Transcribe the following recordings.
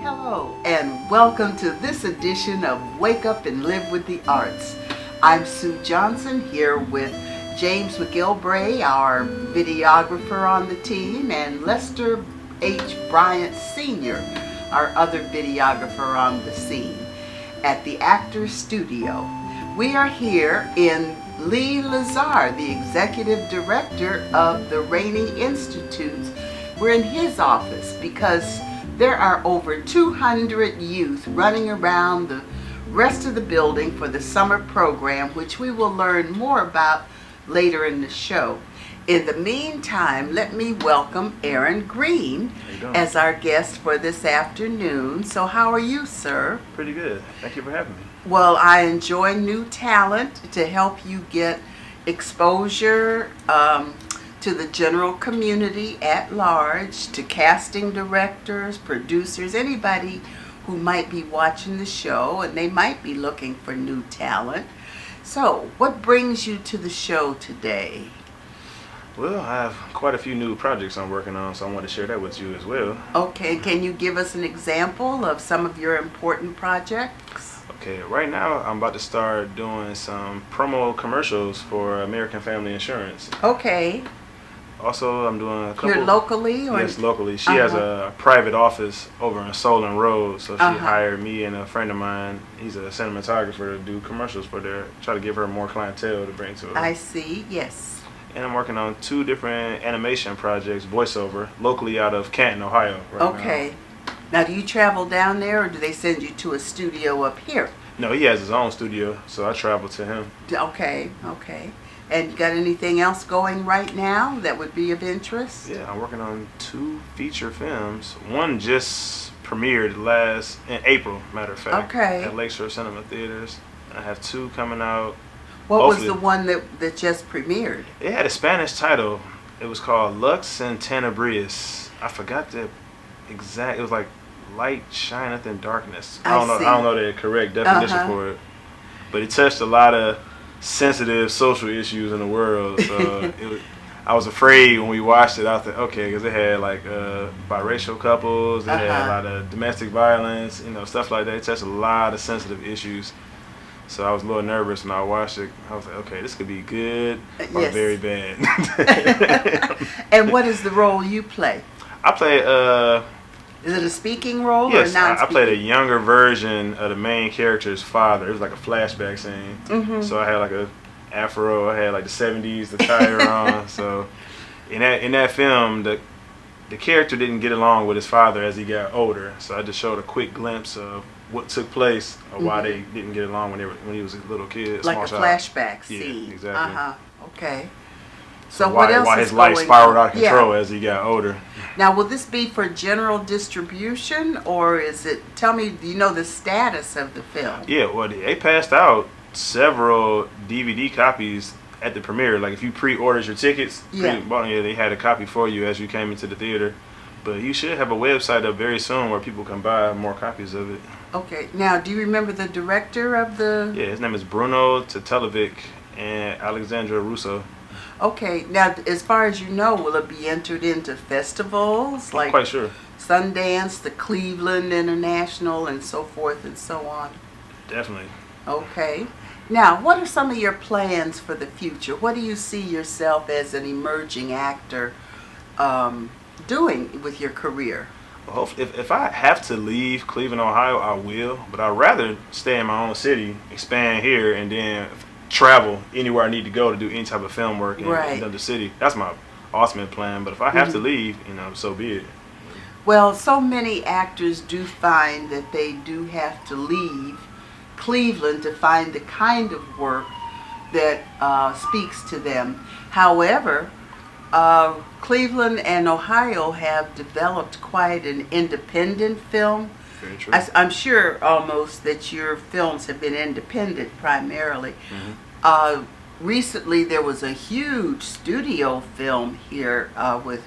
Hello and welcome to this edition of Wake Up and Live with the Arts. I'm Sue Johnson here with James McGilbray, our videographer on the team, and Lester H. Bryant Sr., our other videographer on the scene at the Actors Studio. We are here in Lee Lazar, the executive director of the Rainey Institutes. We're in his office because there are over 200 youth running around the rest of the building for the summer program, which we will learn more about later in the show. In the meantime, let me welcome Aaron Green as our guest for this afternoon. So how are you, sir? Pretty good. Thank you for having me. Well, I enjoy new talent to help you get exposure to the general community at large, to casting directors, producers, anybody who might be watching the show and they might be looking for new talent. So, what brings you to the show today? Well, I have quite a few new projects I'm working on, so I want to share that with you as well. Okay, can you give us an example of some of your important projects? Okay, right now I'm about to start doing some promo commercials for American Family Insurance. Okay. Also, I'm doing a couple... Here locally? Or? Yes, locally. She has a private office over in Solon Road, so she hired me and a friend of mine. He's a cinematographer to do commercials for there, try to give her more clientele to bring to her. I see, yes. And I'm working on 2 different animation projects, voiceover, locally out of Canton, Ohio right Okay. Now, do you travel down there or do they send you to a studio up here? No, he has his own studio, so I travel to him. Okay, okay. And you got anything else going right now that would be of interest? Yeah, I'm working on 2 feature films. One just premiered in April, matter of fact, at Lakeshore Cinema Theaters. I have 2 coming out. What was the one that just premiered? It had a Spanish title. It was called Lux and Tenebrious. I forgot the exact. It was like light shineth in darkness. I don't know the correct definition for it, but it touched a lot of sensitive social issues in the world. So I was afraid when we watched it. I thought, okay, because it had like biracial couples, it had a lot of domestic violence, stuff like that. It touched a lot of sensitive issues. So I was a little nervous when I watched it. I was like, okay, this could be good or very bad. And what is the role you play? I play is it a speaking role or yes, non-speaking? I played a younger version of the main character's father. It was like a flashback scene. Mm-hmm. So I had like a afro. I had like the 70s attire on. So in that film, the character didn't get along with his father as he got older. So I just showed a quick glimpse of what took place or why they didn't get along when he was a little kid. Like a flashback scene. Yeah, exactly. Okay. So what else why his life spiraled out of control as he got older. Now, will this be for general distribution, or is it? Tell me, do you know the status of the film? Yeah, well, they passed out several DVD copies at the premiere. Like if you pre-ordered your tickets, they had a copy for you as you came into the theater. But you should have a website up very soon where people can buy more copies of it. Okay. Now, do you remember the director of the? Yeah, his name is Bruno Tatelevic and Alexandra Russo. Okay. Now, as far as you know, will it be entered into festivals like Quite sure. Sundance, the Cleveland International, and so forth and so on? Definitely. Okay. Now, what are some of your plans for the future? What do you see yourself as an emerging actor doing with your career? Well, if I have to leave Cleveland, Ohio, I will. But I'd rather stay in my own city, expand here, and then travel anywhere I need to go to do any type of film work in another city. That's my ultimate plan. But if I have to leave, so be it. Well, so many actors do find that they do have to leave Cleveland to find the kind of work that speaks to them. However, Cleveland and Ohio have developed quite an independent film. Very true. I'm sure almost that your films have been independent primarily. Recently there was a huge studio film here with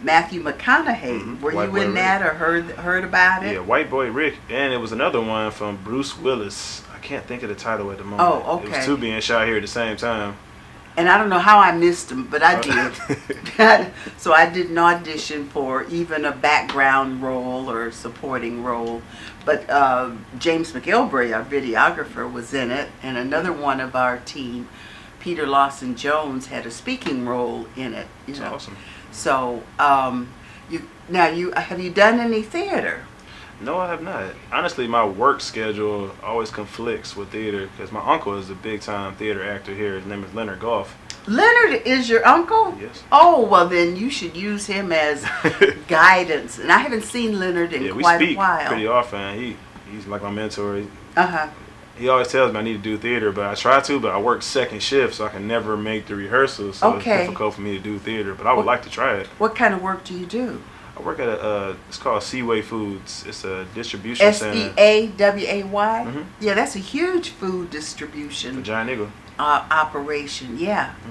Matthew McConaughey. Were you in that or heard about it? Yeah, White Boy Rick. And it was another one from Bruce Willis. I can't think of the title at the moment. Oh, okay. It was 2 being shot here at the same time. And I don't know how I missed them, but I did. So I didn't audition for even a background role or supporting role. But James McGilvray, our videographer, was in it, and another one of our team, Peter Lawson Jones, had a speaking role in it. That's awesome. So have you done any theater? No, I have not. Honestly, my work schedule always conflicts with theater because my uncle is a big-time theater actor here. His name is Leonard Goff. Leonard is your uncle? Yes. Oh, well then you should use him as guidance. And I haven't seen Leonard in quite a while. We speak pretty often. He's like my mentor. Uh-huh. He always tells me I need to do theater, but I try to, but I work second shift, so I can never make the rehearsals. So It's difficult for me to do theater, but I would like to try it. What kind of work do you do? I work at it's called Seaway Foods. It's a distribution center. SEAWAY? Mm-hmm. Yeah, that's a huge food distribution. The Giant Eagle. Operation, yeah. Mm-hmm.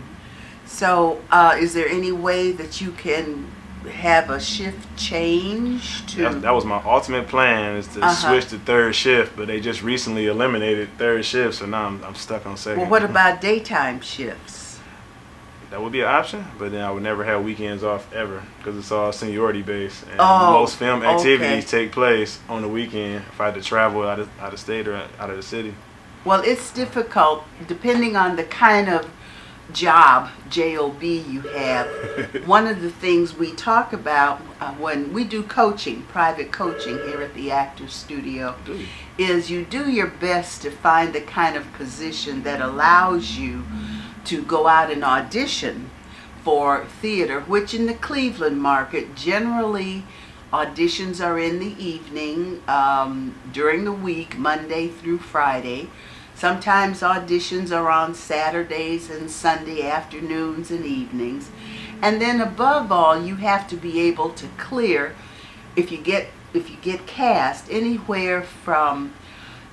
So, is there any way that you can have a shift change to? That was my ultimate plan, is to switch to third shift, but they just recently eliminated third shift, so now I'm stuck on second. Well, what about daytime shifts? That would be an option, but then I would never have weekends off ever because it's all seniority based, and Oh, most film activities take place on the weekend if I had to travel out of state or out of the city. Well, it's difficult depending on the kind of job you have. One of the things we talk about when we do coaching, private coaching here at the Actors Studio, is you do your best to find the kind of position that allows you to go out and audition for theater, which in the Cleveland market, generally auditions are in the evening, during the week, Monday through Friday. Sometimes auditions are on Saturdays and Sunday afternoons and evenings. And then above all, you have to be able to clear, if you get cast, anywhere from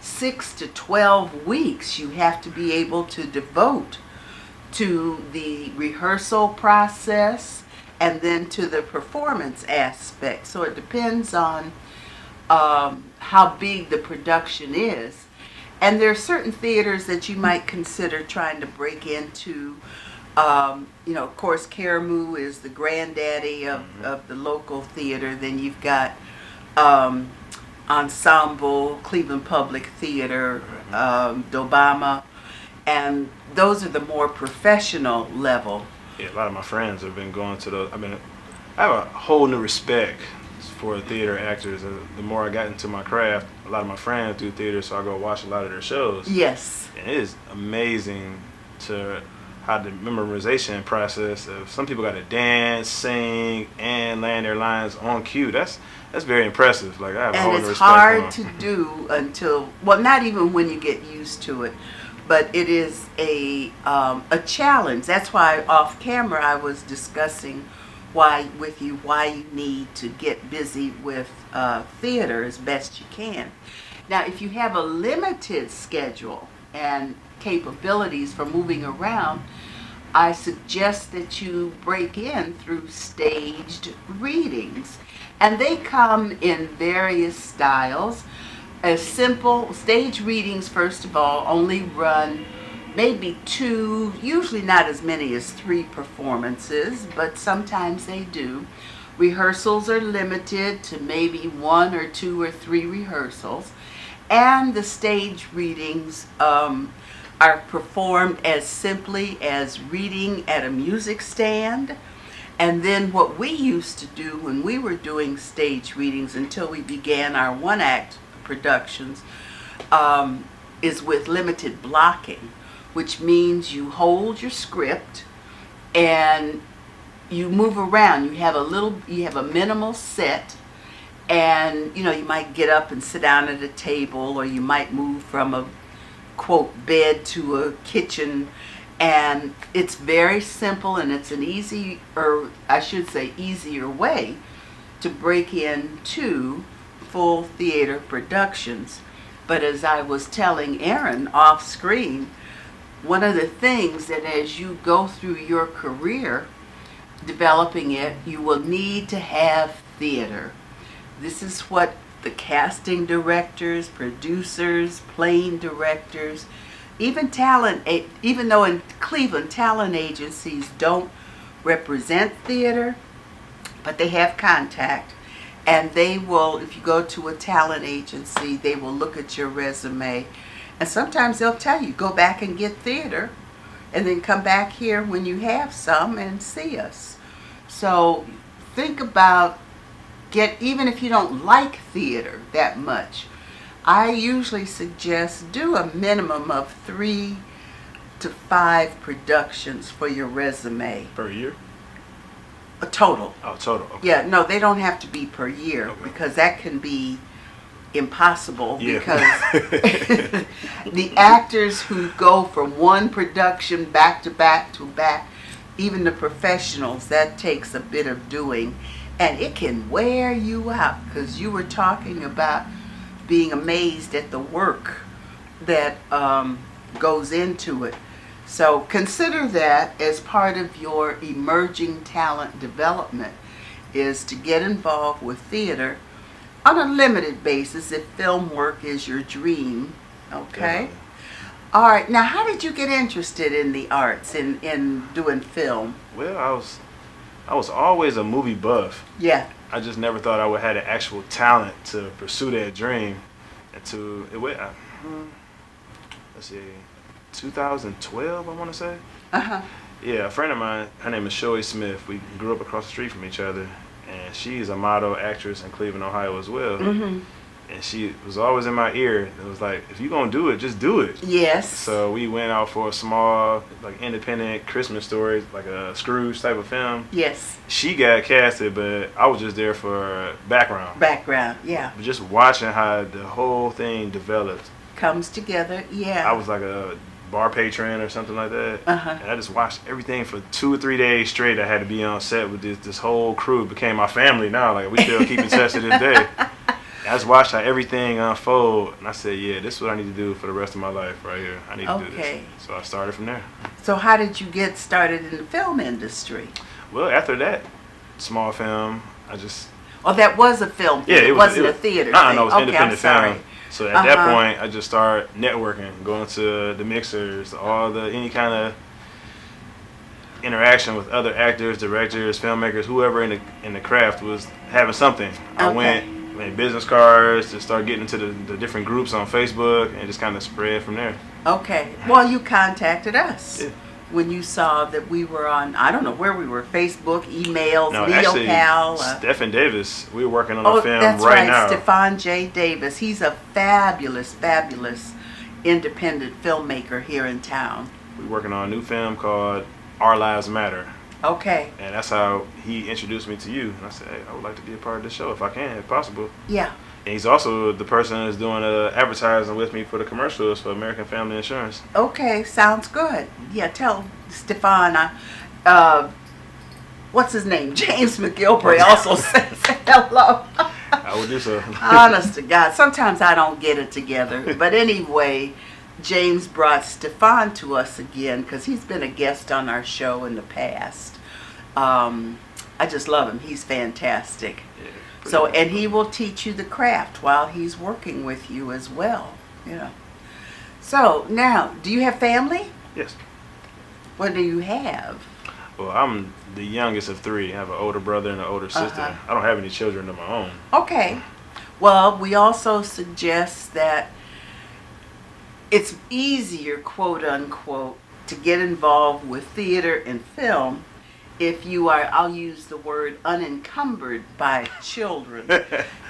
6 to 12 weeks you have to be able to devote to the rehearsal process and then to the performance aspect. So it depends on how big the production is. And there are certain theaters that you might consider trying to break into. Of course, Caramoo is the granddaddy of the local theater. Then you've got Ensemble, Cleveland Public Theater, Dobama, and those are the more professional level. Yeah, a lot of my friends have been going to those. I have a whole new respect for theater actors. The more I got into my craft, a lot of my friends do theater, so I go watch a lot of their shows. Yes. And it is amazing to how the memorization process of some people got to dance, sing, and land their lines on cue. That's very impressive. Like, I have a whole new respect for them. And it's hard to do until, well, not even when you get used to it, but it is a challenge. That's why off camera I was discussing why you need to get busy with theater as best you can. Now, if you have a limited schedule and capabilities for moving around, I suggest that you break in through staged readings. And they come in various styles. As simple stage readings, first of all, only run maybe 2, usually not as many as 3 performances, but sometimes they do. Rehearsals are limited to maybe 1 or 2 or 3 rehearsals. And the stage readings are performed as simply as reading at a music stand. And then what we used to do when we were doing stage readings until we began our one-act productions is with limited blocking, which means you hold your script and you move around. You have a minimal set, and you might get up and sit down at a table, or you might move from a quote bed to a kitchen, and it's very simple, and it's an easier way to break into full theater productions. But as I was telling Aaron off screen, one of the things that as you go through your career developing it, you will need to have theater. This is what the casting directors, producers, playing directors Even even though in Cleveland, talent agencies don't represent theater, but they have contact. And they will, if you go to a talent agency, they will look at your resume. And sometimes they'll tell you, go back and get theater, and then come back here when you have some and see us. So think about, even if you don't like theater that much, I usually suggest do a minimum of 3 to 5 productions for your resume. Per year? A total. Oh, total. Okay. Yeah, no, they don't have to be per year, okay, because that can be impossible. Yeah. Because the actors who go from one production back to back to back, even the professionals, that takes a bit of doing, and it can wear you out, because you were talking about being amazed at the work that goes into it. So consider that as part of your emerging talent development, is to get involved with theater on a limited basis if film work is your dream. Okay? Definitely. All right. Now, how did you get interested in the arts, in doing film? Well, I was always a movie buff. Yeah. I just never thought I would have the actual talent to pursue that dream. Let's see, 2012, I want to say. Uh-huh. Yeah, a friend of mine, her name is Shoei Smith. We grew up across the street from each other, and she's a model actress in Cleveland, Ohio as well. Mm-hmm. And she was always in my ear. It was like, if you're going to do it, just do it. Yes. So we went out for a small, like, independent Christmas story, like a Scrooge type of film. Yes. She got casted, but I was just there for background. Background, yeah. But just watching how the whole thing developed. Comes together, yeah. I was like a bar patron or something like that. Uh-huh. And I just watched everything for 2 or 3 days straight. I had to be on set with this whole crew. It became my family now. Like, we still keep in touch to this day. I just watched how everything unfold, and I said, yeah, this is what I need to do for the rest of my life right here. I need to do this. So I started from there. So how did you get started in the film industry? Well, after that small film, I just... Oh, that was a film thing. Yeah, it wasn't a theater thing. No, it was independent film. So at Uh-huh. that point, I just started networking, going to the mixers, any kind of interaction with other actors, directors, filmmakers, whoever in the craft was having something. I went, made business cards, to start getting into the different groups on Facebook, and just kind of spread from there. Okay. Well, you contacted us. Yeah. When you saw that we were on, I don't know where we were, Facebook, emails, No, NeoPal. actually, Stephen Davis, we're working on a film that's right now. Stephan J. Davis. He's a fabulous, fabulous independent filmmaker here in town. We're working on a new film called Our Lives Matter. Okay. And that's how he introduced me to you. And I said, hey, I would like to be a part of this show if I can, if possible. Yeah. And he's also the person that's doing advertising with me for the commercials for American Family Insurance. Okay, sounds good. Yeah, tell Stefan, what's his name? James McGilbray also says hello. I would do so. Honest to God, sometimes I don't get it together. But anyway, James brought Stefan to us again because he's been a guest on our show in the past. I just love him. He's fantastic. Yeah. So, and he will teach you the craft while he's working with you as well. Yeah. So, now, do you have family? Yes. What do you have? Well, I'm the youngest of 3. I have an older brother and an older sister. Uh-huh. I don't have any children of my own. Okay. Well, we also suggest that it's easier, quote unquote, to get involved with theater and film if you are, I'll use the word, unencumbered by children.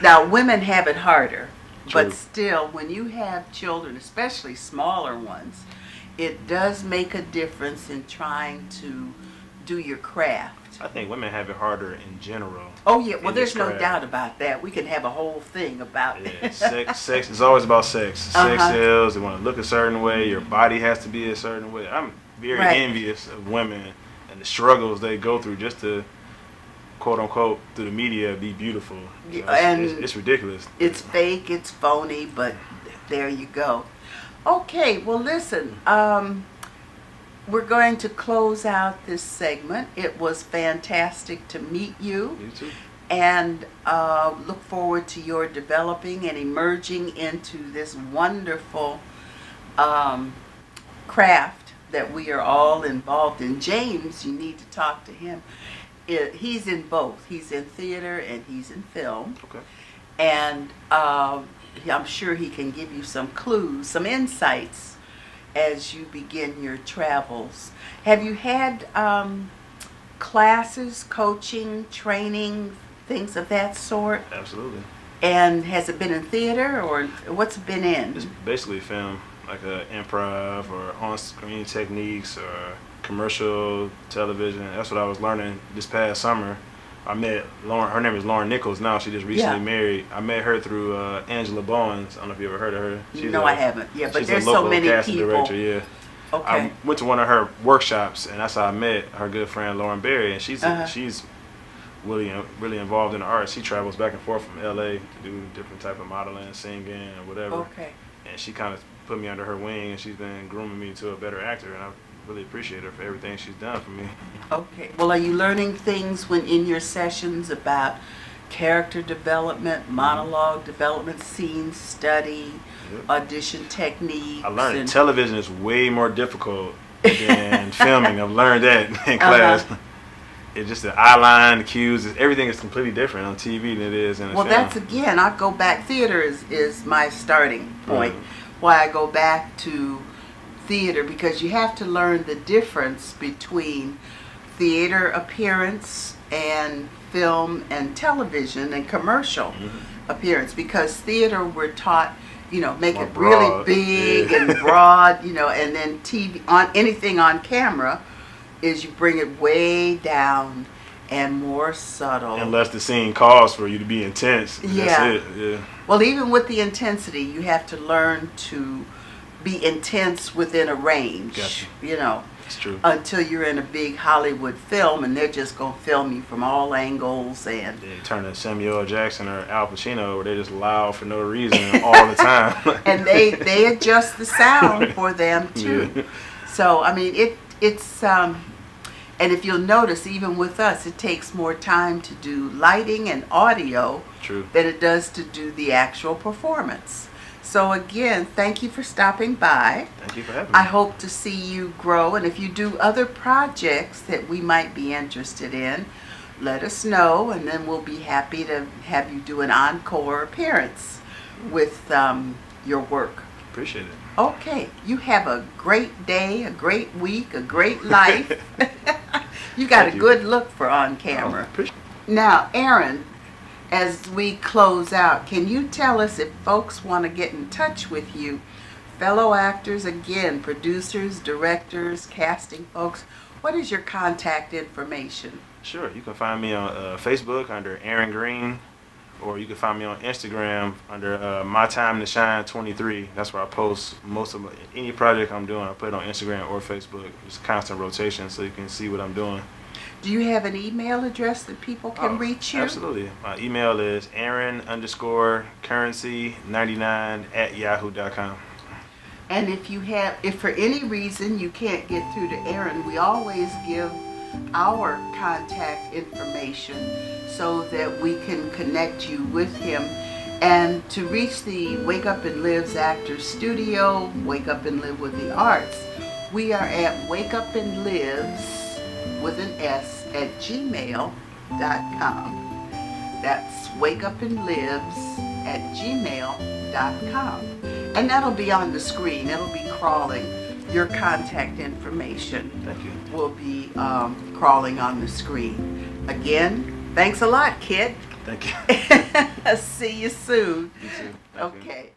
Now, women have it harder, True. but still, when you have children, especially smaller ones, it does make a difference in trying to do your craft. I think women have it harder in general. Oh, yeah. Well, there's no doubt about that. We can have a whole thing about it. Yeah, sex is always about sex. Sex sells. They want to look a certain way. Your body has to be a certain way. I'm very envious of women and the struggles they go through just to, quote unquote, through the media, be beautiful. You know, it's ridiculous. It's fake, it's phony, but there you go. Okay, well listen, we're going to close out this segment. It was fantastic to meet you. You too. And look forward to your developing and emerging into this wonderful craft that we are all involved in. James, you need to talk to him. He's in both. He's in theater and he's in film. Okay. And I'm sure he can give you some clues, some insights as you begin your travels. Have you had classes, coaching, training, things of that sort? Absolutely. And has it been in theater, or what's it been in? It's basically film, like improv or on-screen techniques or commercial television. That's what I was learning this past summer. I met Lauren. Her name is Lauren Nichols now. She just recently married. I met her through Angela Bowens. I don't know if you ever heard of her. I haven't. Yeah, but she's there's a local so many casting people. Director, yeah. Okay. I went to one of her workshops, and that's how I met her good friend Lauren Berry, and she's really involved in the arts. She travels back and forth from LA to do different type of modeling, singing, and whatever. Okay. And she kind of put me under her wing, and she's been grooming me to a better actor, and I really appreciate her for everything she's done for me. Okay. Well, are you learning things when in your sessions about character development, monologue development, scene study, audition techniques? I learned that television is way more difficult than filming. I've learned that in class. It's just the eye line, the cues, everything is completely different on TV than it is in a film. Well, that's again, I go back. Theater is my starting point. Why I go back to theater, because you have to learn the difference between theater appearance and film and television and commercial appearance. Because theater, we're taught, make more it broad, really big and broad, and then TV on anything on camera is you bring it way down and more subtle. Unless the scene calls for you to be intense. Yeah. That's it. Yeah. Well, even with the intensity, you have to learn to be intense within a range. Gotcha. It's true. Until you're in a big Hollywood film and they're just going to film you from all angles. And they turn to Samuel L. Jackson or Al Pacino, where they're just loud for no reason all the time. And they adjust the sound for them too. Yeah. So, I mean, it's and if you'll notice, even with us, it takes more time to do lighting and audio than it does to do the actual performance. So again, thank you for stopping by. Thank you for having me. I hope to see you grow, and if you do other projects that we might be interested in, let us know, and then we'll be happy to have you do an encore appearance with your work. Appreciate it. Okay, you have a great day, a great week, a great life. You got a good look for on camera. Now, Aaron, as we close out, can you tell us if folks want to get in touch with you, fellow actors, again, producers, directors, casting folks, what is your contact information? Sure, you can find me on Facebook under Aaron Green, or you can find me on Instagram under My Time to Shine 23. That's where I post most of any project I'm doing. I put it on Instagram or Facebook. It's constant rotation, so you can see what I'm doing. Do you have an email address that people can reach you? Absolutely. My email is Aaron_currency99@yahoo.com. And if for any reason you can't get through to Aaron, we always give our contact information so that we can connect you with him. And to reach the Wake Up and Live's Actors Studio, Wake Up and Live with the Arts, we are at Wake Up and Lives with an S at gmail.com. That's wakeupandlives@gmail.com. And that'll be on the screen. It'll be crawling. Your contact information will be crawling on the screen. Again, thanks a lot, kid. Thank you. See you soon. You too. Okay.